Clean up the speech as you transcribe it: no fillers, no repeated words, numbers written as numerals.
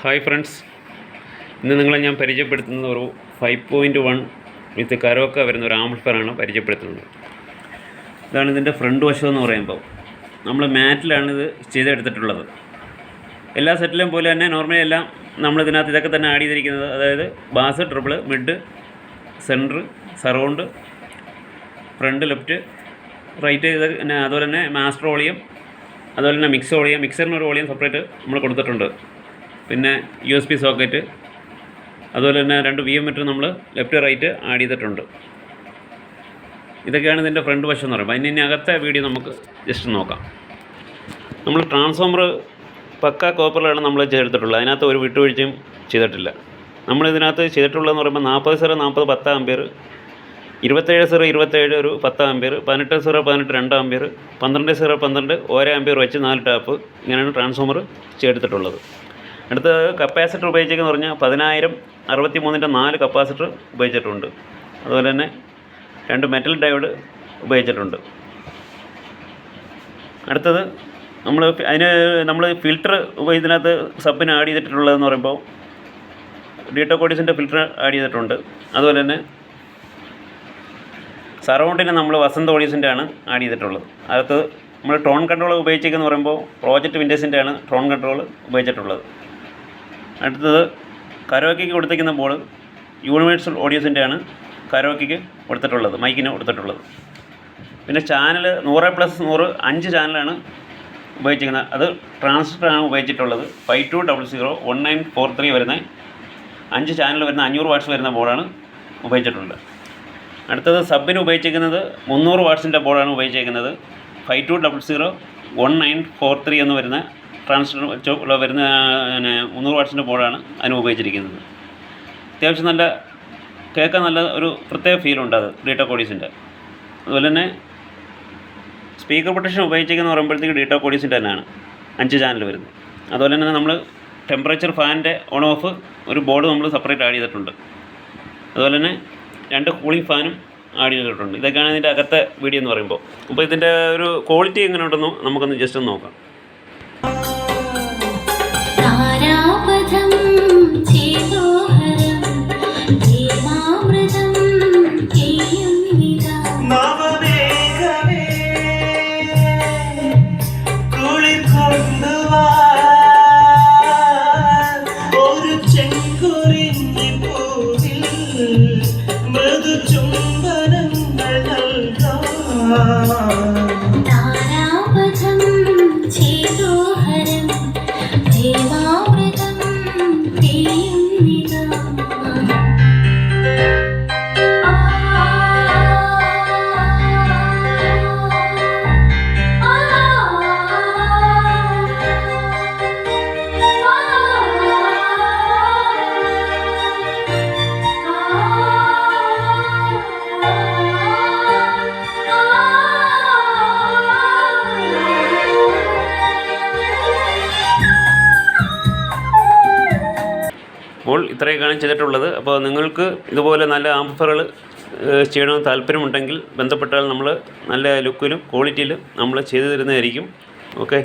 Hi friends, ഇന്ന് നിങ്ങളെ ഞാൻ പരിചയപ്പെടുത്തുന്നത് ഒരു 5.1 വിത്ത് കരോക്ക വരുന്ന ഒരു ആംപ്ലിഫയറാണ് പരിചയപ്പെടുത്തുന്നത്. ഇതാണ് ഇതിൻ്റെ ഫ്രണ്ട് വശം എന്ന് പറയുമ്പോൾ നമ്മൾ മാറ്റിലാണ് ഇത് ചെയ്തെടുത്തിട്ടുള്ളത്. എല്ലാ സെറ്റിലും പോലെ തന്നെ നോർമലി എല്ലാം നമ്മളിതിനകത്ത് ഇതൊക്കെ തന്നെ ആഡ് ചെയ്തിരിക്കുന്നത്. അതായത് bass, triple, mid, centre, surround, front, left, right, ഇത് പിന്നെ അതുപോലെ തന്നെ മാസ്റ്റർ വോളിയം, അതുപോലെ തന്നെ മിക്സറിന് ഒരു വോളിയം സെപ്പറേറ്റ് നമ്മൾ കൊടുത്തിട്ടുണ്ട്. പിന്നെ USB സോക്കറ്റ്, അതുപോലെ തന്നെ 2 VMMR നമ്മൾ ലെഫ്റ്റ് റൈറ്റ് ആഡ് ചെയ്തിട്ടുണ്ട്. ഇതൊക്കെയാണ് ഇതിൻ്റെ ഫ്രണ്ട് വശം എന്ന് പറയുമ്പോൾ. അതിന് അകത്തെ വീഡിയോ നമുക്ക് ജസ്റ്റ് നോക്കാം. നമ്മൾ ട്രാൻസ്ഫോമർ പക്ക കോപ്പറിലാണ് നമ്മൾ ചെയ്തെടുത്തിട്ടുള്ളത്. അതിനകത്ത് ഒരു വിട്ടുവീഴ്ചയും ചെയ്തിട്ടില്ല. നമ്മളിതിനകത്ത് ചെയ്തിട്ടുള്ളതെന്ന് പറയുമ്പോൾ 40/40 10 ആമ്പിയർ, 27/27 ഒരു 10 ആമ്പിയർ, 18/18 2 ആമ്പിയർ, 12/12 1 ആമ്പിയർ വെച്ച് 4 ടാപ്പ്, ഇങ്ങനെയാണ് ട്രാൻസ്ഫോമർ ചെയ്തെടുത്തിട്ടുള്ളത്. അടുത്ത കപ്പാസിറ്റർ ഉപയോഗിച്ചേക്കെന്ന് പറഞ്ഞാൽ 10,000 63ൻ്റെ 4 കപ്പാസിറ്റർ ഉപയോഗിച്ചിട്ടുണ്ട്. അതുപോലെ തന്നെ 2 മെറ്റൽ ഡയോഡ് ഉപയോഗിച്ചിട്ടുണ്ട്. അടുത്തത് നമ്മൾ ഫിൽറ്റർ ഇതിനകത്ത് സബിന് ആഡ് ചെയ്തിട്ടുള്ളതെന്ന് പറയുമ്പോൾ ഡീറ്റോകോഡിസിൻ്റെ ഫിൽറ്റർ ആഡ് ചെയ്തിട്ടുണ്ട്. അതുപോലെ തന്നെ സറൗണ്ടിന് നമ്മൾ വസന്ത് ഓഡീസിൻ്റെ ആണ് ആഡ് ചെയ്തിട്ടുള്ളത്. അടുത്തത് നമ്മൾ ടോൺ കൺട്രോൾ ഉപയോഗിച്ചേക്കെന്ന് പറയുമ്പോൾ പ്രോജക്റ്റ് വിൻഡേഴ്സിൻ്റെ ആണ് ടോൺ കൺട്രോൾ ഉപയോഗിച്ചിട്ടുള്ളത്. അടുത്തത് കരോക്കയ്ക്ക് കൊടുത്തിരിക്കുന്ന ബോർഡ് യൂണിവേഴ്സൽ ഓഡിയോസിൻ്റെ ആണ് കരോക്കയ്ക്ക് കൊടുത്തിട്ടുള്ളത്, മൈക്കിന് കൊടുത്തിട്ടുള്ളത്. പിന്നെ ചാനൽ 100+100 5 ചാനലാണ് ഉപയോഗിച്ചിരിക്കുന്നത്. അത് ട്രാൻസിസ്റ്ററാണ് ഉപയോഗിച്ചിട്ടുള്ളത്. 5200 1943 വരുന്ന 5 ചാനൽ വരുന്ന 500 വാട്ട്സ് വരുന്ന ബോർഡാണ് ഉപയോഗിച്ചിട്ടുള്ളത്. അടുത്തത് സബിന് ഉപയോഗിച്ചിരിക്കുന്നത് 300 വാട്ട്സിൻ്റെ ബോർഡാണ് ഉപയോഗിച്ചിരിക്കുന്നത്. 5200 1943 എന്ന് വരുന്ന ട്രാൻസിസ്റ്റർ വരുന്ന 300 വാട്ട്സിൻ്റെ ബോർഡാണ് അതിന് ഉപയോഗിച്ചിരിക്കുന്നത്. അത്യാവശ്യം നല്ല കേൾക്കാൻ നല്ല ഒരു പ്രത്യേക ഫീലുണ്ട് അത് ഡീറ്റോകോഡീസിൻ്റെ. അതുപോലെ തന്നെ സ്പീക്കർ പ്രൊട്ടക്ഷൻ ഉപയോഗിച്ചിരിക്കുന്ന പറയുമ്പോഴത്തേക്ക് ഡീറ്റോകോഡീസിൻ്റെ തന്നെയാണ് 5 ചാനൽ വരുന്നത്. അതുപോലെ തന്നെ നമ്മൾ ടെമ്പറേച്ചർ ഫാനിൻ്റെ ഓൺ ഓഫ് ഒരു ബോർഡ് നമ്മൾ സെപ്പറേറ്റ് ആഡ് ചെയ്തിട്ടുണ്ട്. അതുപോലെ തന്നെ 2 കൂളിംഗ് ഫാനും ആഡ് ചെയ്തിട്ടുണ്ട്. ഇതൊക്കെയാണ് ഇതിൻ്റെ അകത്തെ വീഡിയോ എന്ന് പറയുമ്പോൾ. അപ്പോൾ ഇതിൻ്റെ ഒരു ക്വാളിറ്റി എങ്ങനെ ഉണ്ടെന്നോ നമുക്കൊന്ന് ജസ്റ്റ് ഒന്ന് നോക്കാം. അപ്പോൾ ഇത്രയൊക്കെയാണ് ചെയ്തിട്ടുള്ളത്. അപ്പോൾ നിങ്ങൾക്ക് ഇതുപോലെ നല്ല ആംപ്ലിഫയറുകൾ ചെയ്യണമെന്ന് താല്പര്യമുണ്ടെങ്കിൽ ബന്ധപ്പെട്ടാൽ നമ്മൾ നല്ല ലുക്കിലും ക്വാളിറ്റിയിലും നമ്മൾ ചെയ്തു തരുന്നതായിരിക്കും. ഓക്കെ.